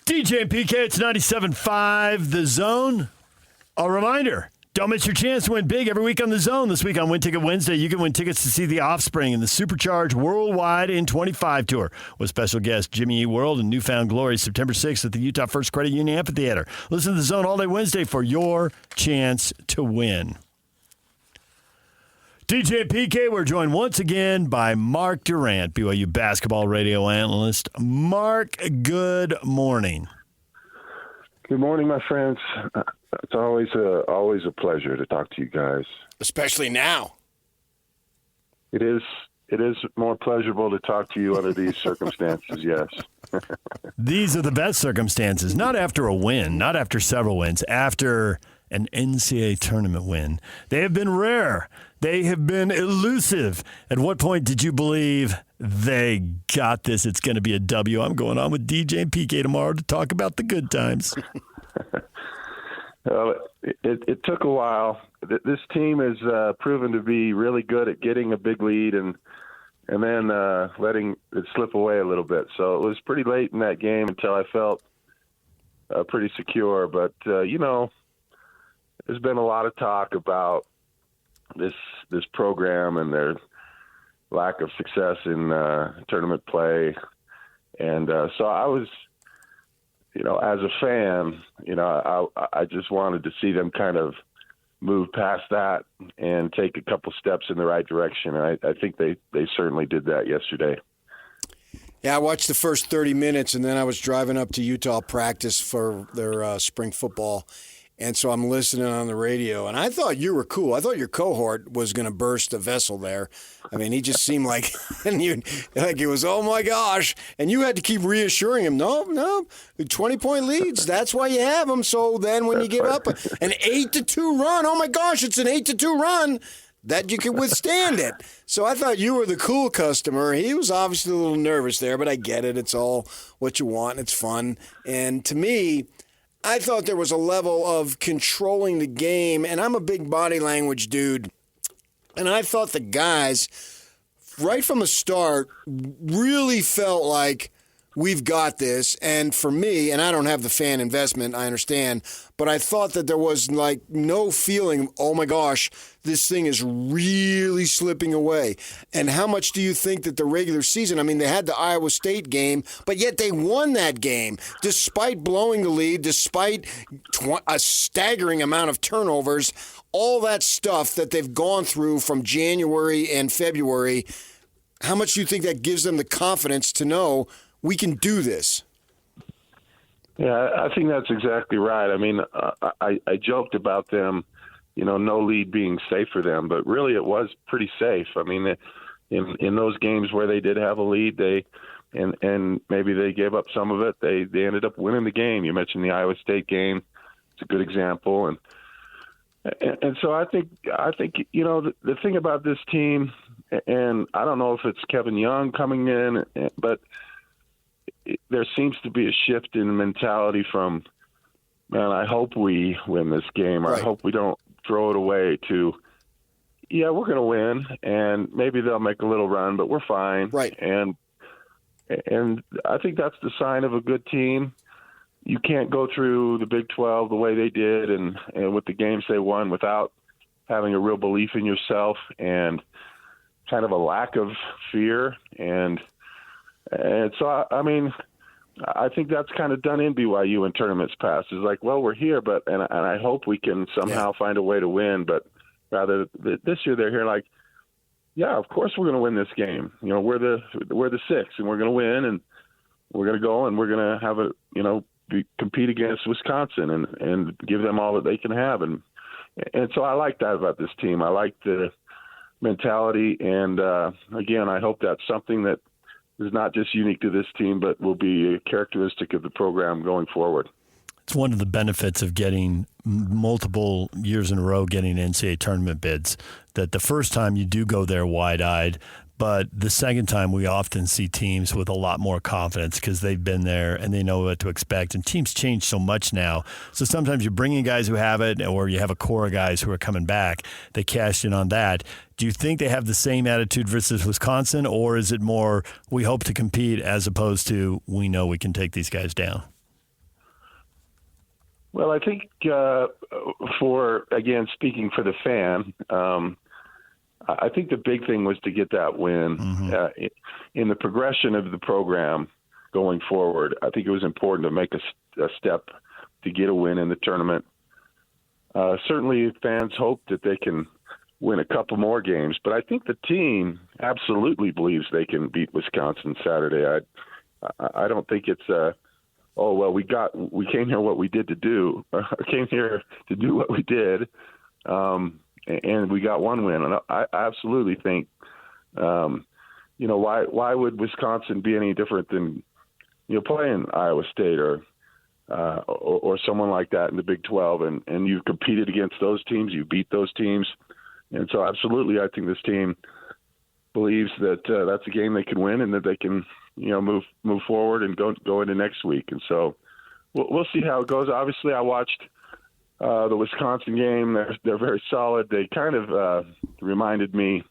DJ and PK, it's 97.5 The Zone. A reminder, don't miss your chance to win big every week on The Zone. This week on Win Ticket Wednesday, you can win tickets to see The Offspring in the Supercharged Worldwide in 25 tour with special guest Jimmy E. World and Newfound Glory September 6th at the Utah First Credit Union Amphitheater. Listen to The Zone all day Wednesday for your chance to win. DJ and PK, we're joined once again by Mark Durrant, BYU basketball radio analyst. Mark, good morning. Good morning, my friends. It's always a pleasure to talk to you guys. Especially now. It is more pleasurable to talk to you under these circumstances, yes. These are the best circumstances, not after a win, not after several wins, after an NCAA tournament win. They have been rare. They have been elusive. At what point did you believe they got this? It's going to be a W. I'm going on with DJ and PK tomorrow to talk about the good times. Well, it took a while. This team has proven to be really good at getting a big lead and then letting it slip away a little bit. So it was pretty late in that game until I felt pretty secure. But, there's been a lot of talk about this program and their lack of success in tournament play. And so I was, as a fan, I just wanted to see them kind of move past that and take a couple steps in the right direction. And I think they certainly did that yesterday. Yeah, I watched the first 30 minutes, and then I was driving up to Utah practice for their spring football. And so I'm listening on the radio, and I thought you were cool. I thought your cohort was going to burst a vessel there. I mean, he just seemed like it was, oh, my gosh. And you had to keep reassuring him, no, 20-point leads. That's why you have them. So then when you give up an 8-2 run, oh, my gosh, it's an 8-2 run, that you can withstand it. So I thought you were the cool customer. He was obviously a little nervous there, but I get it. It's all what you want, and it's fun. And to me, I thought there was a level of controlling the game, and I'm a big body language dude, and I thought the guys, right from the start, really felt like we've got this. And for me, and I don't have the fan investment, I understand, but I thought that there was like no feeling, oh my gosh, this thing is really slipping away. And how much do you think that the regular season, I mean, they had the Iowa State game, but yet they won that game despite blowing the lead, despite a staggering amount of turnovers, all that stuff that they've gone through from January and February. How much do you think that gives them the confidence to know we can do this? Yeah, I think that's exactly right. I mean, I joked about them, no lead being safe for them, but really it was pretty safe. I mean, in those games where they did have a lead, and maybe they gave up some of it, they ended up winning the game. You mentioned the Iowa State game; it's a good example, and so I think the thing about this team, and I don't know if it's Kevin Young coming in, but there seems to be a shift in mentality from, man, I hope we win this game, or right. I hope we don't throw it away, to, yeah, we're going to win, and maybe they'll make a little run, but we're fine. Right. And I think that's the sign of a good team. You can't go through the Big 12 the way they did and with the games they won without having a real belief in yourself and kind of a lack of fear. And so, I think that's kind of done in BYU in tournaments past. It's like, well, we're here, and I hope we can somehow find a way to win. But rather this year they're here like, yeah, of course we're going to win this game. We're the six, and we're going to win, and we're going to go, and we're going to have compete against Wisconsin and give them all that they can have. And so I like that about this team. I like the mentality. And again, I hope that's something that is not just unique to this team, but will be a characteristic of the program going forward. It's one of the benefits of getting multiple years in a row getting NCAA tournament bids, that the first time you do go there wide-eyed, but the second time we often see teams with a lot more confidence because they've been there and they know what to expect. And teams change so much now. So sometimes you're bringing guys who have it, or you have a core of guys who are coming back. They cashed in on that. Do you think they have the same attitude versus Wisconsin, or is it more we hope to compete as opposed to we know we can take these guys down? Well, I think speaking for the fan, I think the big thing was to get that win. Mm-hmm. In the progression of the program going forward, I think it was important to make a step to get a win in the tournament. Certainly fans hope that they can win a couple more games, but I think the team absolutely believes they can beat Wisconsin Saturday. I don't think it's we came here what we did to do. Came here to do what we did, and we got one win. And I absolutely think, why would Wisconsin be any different than playing Iowa State or someone like that in the Big 12? And you've competed against those teams, you beat those teams, and so absolutely, I think this team believes that that's a game they can win and that they can move forward and go into next week. And so we'll see how it goes. Obviously, I watched the Wisconsin game. They're very solid. They kind of reminded me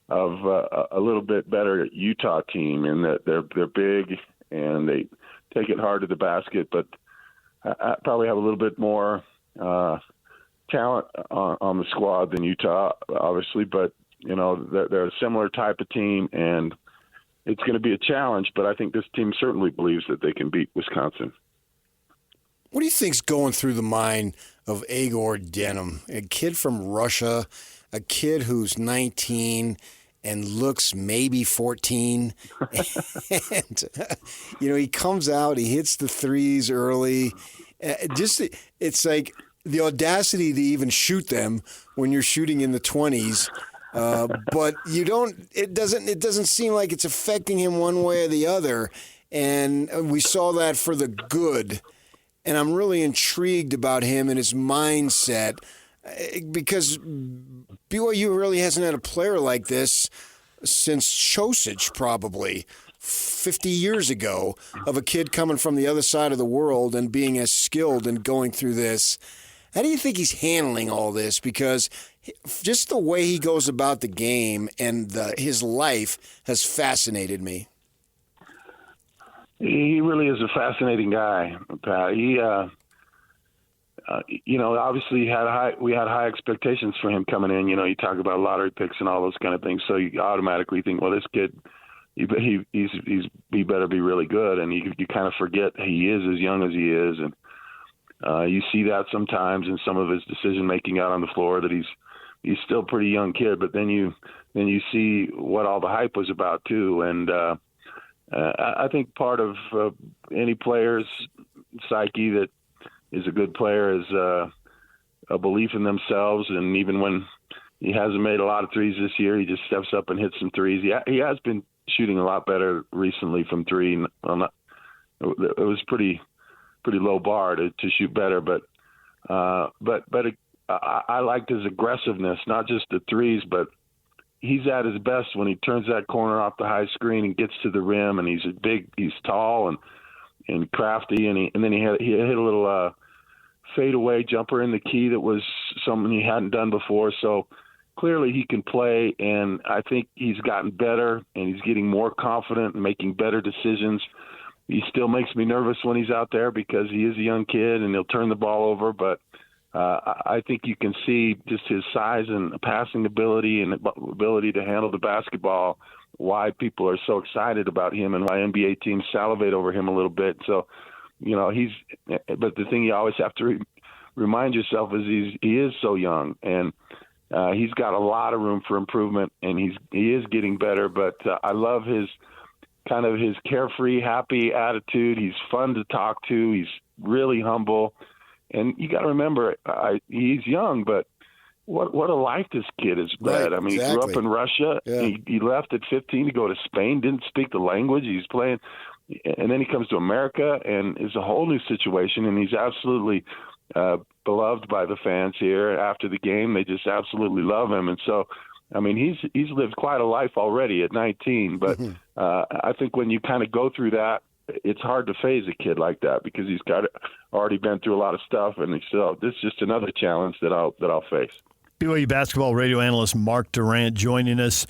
of a little bit better Utah team in that they're big and they take it hard to the basket, but I probably have a little bit more talent on the squad than Utah, obviously, but they're a similar type of team, and it's going to be a challenge, but I think this team certainly believes that they can beat Wisconsin. What do you think's going through the mind of Jagor Demin, a kid from Russia, a kid who's 19 and looks maybe 14? And, he comes out, he hits the threes early. It's like the audacity to even shoot them when you're shooting in the 20s. But it doesn't seem like it's affecting him one way or the other. And we saw that for the good. And I'm really intrigued about him and his mindset because BYU really hasn't had a player like this since Chosich, probably 50 years ago, of a kid coming from the other side of the world and being as skilled and going through this. How do you think he's handling all this? Because just the way he goes about the game and his life has fascinated me. He really is a fascinating guy, Pat. He, obviously we had high expectations for him coming in. You talk about lottery picks and all those kind of things, so you automatically think, well, this kid, he better be really good, and you kind of forget he is as young as he is, and you see that sometimes in some of his decision making out on the floor that he's still a pretty young kid, but then you see what all the hype was about too, and I think part of any player's psyche that is a good player is a belief in themselves, and even when he hasn't made a lot of threes this year, he just steps up and hits some threes. He has been shooting a lot better recently from three. It was pretty low bar to shoot better, but I liked his aggressiveness, not just the threes, but he's at his best when he turns that corner off the high screen and gets to the rim, and he's tall and crafty, and then he hit a little fadeaway jumper in the key that was something he hadn't done before. So clearly he can play, and I think he's gotten better, and he's getting more confident and making better decisions. He still makes me nervous when he's out there because he is a young kid and he'll turn the ball over, but I think you can see just his size and passing ability and ability to handle the basketball, why people are so excited about him and why NBA teams salivate over him a little bit. So, but the thing you always have to remind yourself is he is so young, and he's got a lot of room for improvement, and he is getting better. But I love his carefree, happy attitude. He's fun to talk to. He's really humble. And you got to remember, he's young, but what a life this kid has led. Right, I mean, exactly. He grew up in Russia. Yeah. He left at 15 to go to Spain, didn't speak the language. He's playing, and then he comes to America, and it's a whole new situation, and he's absolutely beloved by the fans here. After the game, they just absolutely love him. And so, I mean, he's lived quite a life already at 19, but I think when you kind of go through that, it's hard to phase a kid like that because he's already been through a lot of stuff, and this is just another challenge that I'll face. BYU basketball radio analyst Mark Durrant joining us.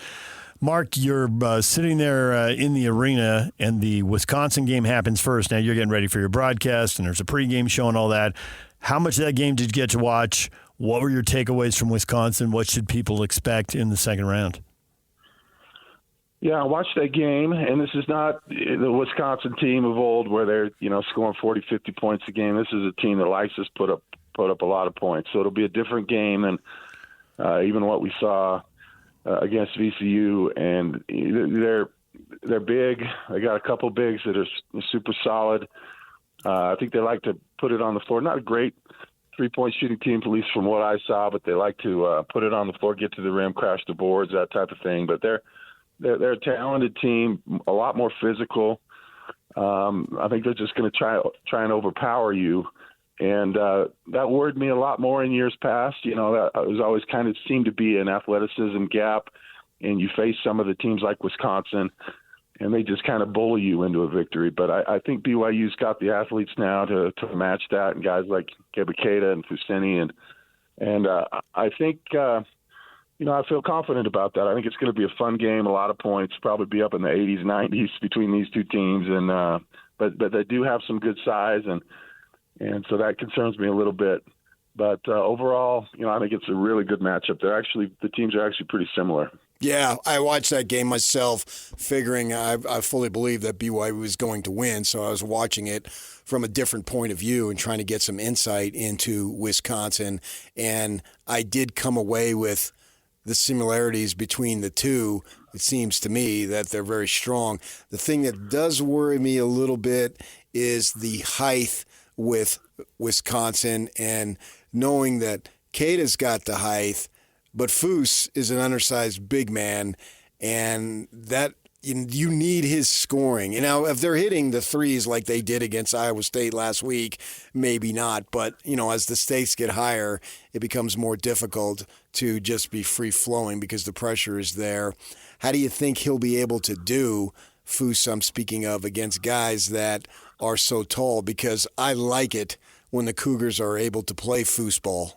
Mark, you're sitting there in the arena, and the Wisconsin game happens first. Now you're getting ready for your broadcast, and there's a pregame show and all that. How much of that game did you get to watch? What were your takeaways from Wisconsin? What should people expect in the second round? Yeah, I watched that game, and this is not the Wisconsin team of old where they're, scoring 40, 50 points a game. This is a team that likes to put up a lot of points. So it'll be a different game than even what we saw against VCU. And they're big. They got a couple bigs that are super solid. I think they like to put it on the floor. Not a great three-point shooting team, at least from what I saw, but they like to put it on the floor, get to the rim, crash the boards, that type of thing. But they're a talented team, a lot more physical. I think they're just going to try and overpower you. And that worried me a lot more in years past. That was always kind of seemed to be an athleticism gap. And you face some of the teams like Wisconsin, and they just kind of bully you into a victory. But I think BYU's got the athletes now to match that, and guys like Kebaketa and Fuseni. And I think I feel confident about that. I think it's going to be a fun game, a lot of points, probably be up in the 80s, 90s between these two teams. And but they do have some good size, and so that concerns me a little bit. But overall, I think it's a really good matchup. The teams are actually pretty similar. Yeah, I watched that game myself, figuring I fully believed that BYU was going to win, so I was watching it from a different point of view and trying to get some insight into Wisconsin. And I did come away with the similarities between the two. It seems to me that they're very strong. The thing that does worry me a little bit is the height with Wisconsin, and knowing that Keita's got the height, but Foose is an undersized big man, and that you need his scoring. If they're hitting the threes like they did against Iowa State last week, maybe not. But, as the stakes get higher, it becomes more difficult to just be free-flowing because the pressure is there. How do you think he'll be able to do, Foose I'm speaking of, against guys that are so tall? Because I like it when the Cougars are able to play foosball.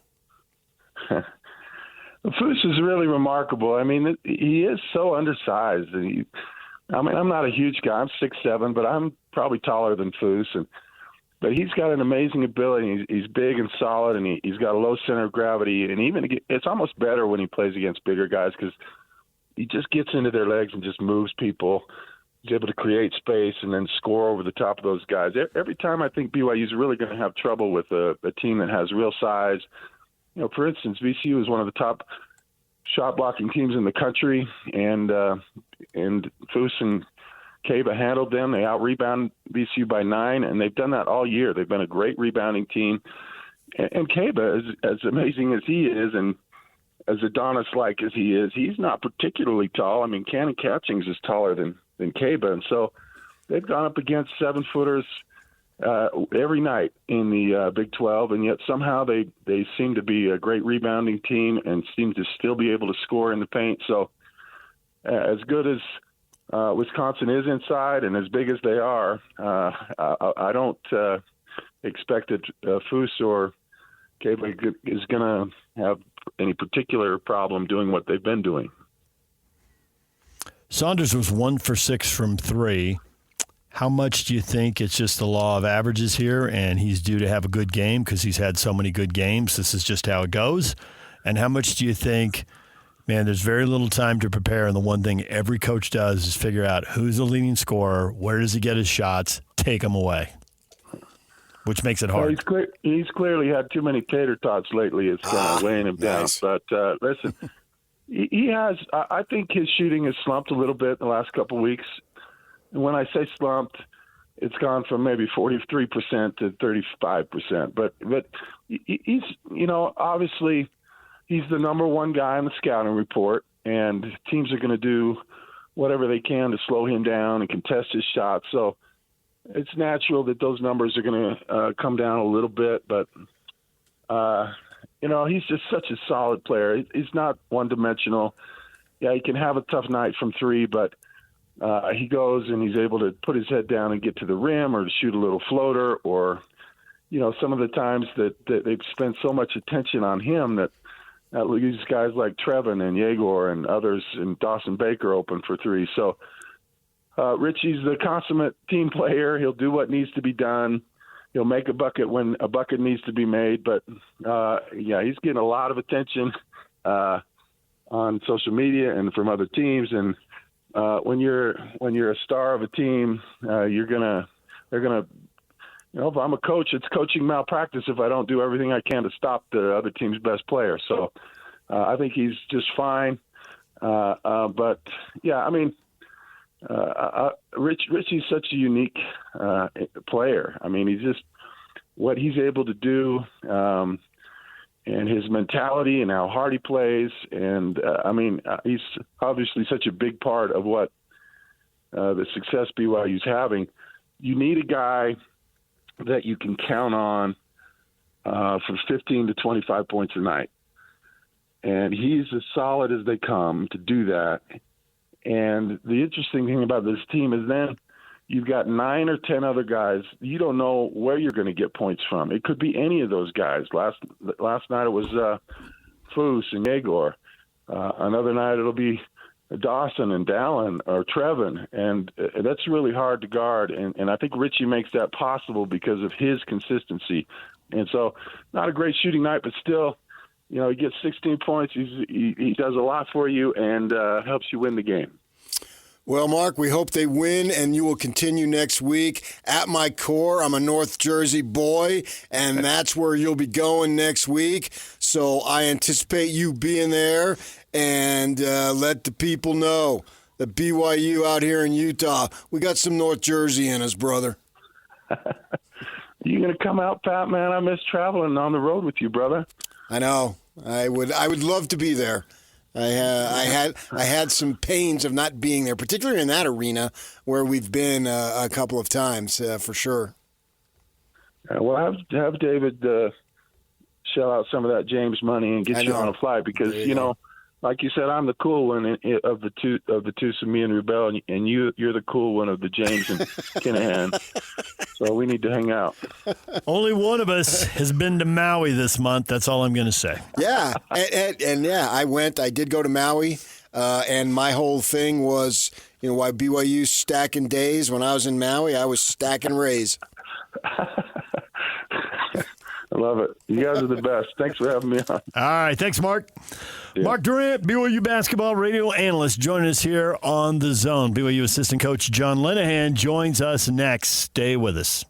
Foose is really remarkable. I mean, he is so undersized. I'm not a huge guy. I'm 6'7", but I'm probably taller than Foose. But he's got an amazing ability. He's big and solid, and he's got a low center of gravity. And it's almost better when he plays against bigger guys because he just gets into their legs and just moves people. He's able to create space and then score over the top of those guys. Every time I think BYU is really going to have trouble with a team that has real size. For instance, VCU is one of the top shot blocking teams in the country, and Foose and Keba handled them. They out-rebound VCU by 9, and they've done that all year. They've been a great rebounding team. And Keba, as amazing as he is, and as Adonis-like as he is, he's not particularly tall. I mean, Cannon Catchings is taller than Keba, and so they've gone up against 7-footers every night in the Big 12, and yet somehow they seem to be a great rebounding team and seem to still be able to score in the paint. So as good as Wisconsin is inside and as big as they are, I don't expect that Foose or Keba is going to have any particular problem doing what they've been doing. Saunders was 1 for 6 from 3. How much do you think it's just the law of averages here and he's due to have a good game because he's had so many good games? This is just how it goes. And how much do you think, man, there's very little time to prepare, and the one thing every coach does is figure out who's the leading scorer, where does he get his shots, take them away, which makes it hard. Well, he's clearly had too many tater tots lately. It's kind of weighing him nice. down. But listen, he has – I think his shooting has slumped a little bit in the last couple of weeks. And when I say slumped, it's gone from maybe 43% to 35%. But he's, obviously he's the number one guy on the scouting report, and teams are going to do whatever they can to slow him down and contest his shots. So it's natural that those numbers are going to come down a little bit. But, he's just such a solid player. He's not one-dimensional. Yeah, he can have a tough night from 3, but he goes and he's able to put his head down and get to the rim or to shoot a little floater, or, some of the times that they've spent so much attention on him that leaves guys like Trevin and Jagor and others and Dawson Baker open for 3. So Richie's the consummate team player. He'll do what needs to be done. he'll make a bucket when a bucket needs to be made. But he's getting a lot of attention on social media and from other teams. And when you're a star of a team, they're gonna. If I'm a coach, it's coaching malpractice if I don't do everything I can to stop the other team's best player. So I think he's just fine. But yeah, I mean, Richie's such a unique player. I mean, he's just what he's able to do, and his mentality and how hard he plays. And he's obviously such a big part of what the success BYU's having. You need a guy that you can count on for 15 to 25 points a night. And he's as solid as they come to do that. And the interesting thing about this team is then you've got 9 or 10 other guys. You don't know where you're going to get points from. It could be any of those guys. Last night it was Foose and Jagor. Another night it'll be Dawson and Dallin or Trevin. And that's really hard to guard. And I think Richie makes that possible because of his consistency. And so not a great shooting night, but still, he gets 16 points. He does a lot for you and helps you win the game. Well, Mark, we hope they win, and you will continue next week. At my core, I'm a North Jersey boy, and that's where you'll be going next week. So I anticipate you being there, and let the people know that BYU out here in Utah, we got some North Jersey in us, brother. You going to come out, Pat, man? I miss traveling on the road with you, brother. I know. I would love to be there. I had some pains of not being there, particularly in that arena where we've been a couple of times for sure. Well, have David shell out some of that James money and get you on a flight because like you said, I'm the cool one of the two, me and Rubel, and you're the cool one of the James and Kinahan. So we need to hang out. Only one of us has been to Maui this month. That's all I'm going to say. Yeah, and I went. I did go to Maui, and my whole thing was, why BYU stacking days. When I was in Maui, I was stacking rays. I love it. You guys are the best. Thanks for having me on. All right. Thanks, Mark. Yeah. Mark Durrant, BYU basketball radio analyst, joining us here on The Zone. BYU assistant coach John Linehan joins us next. Stay with us.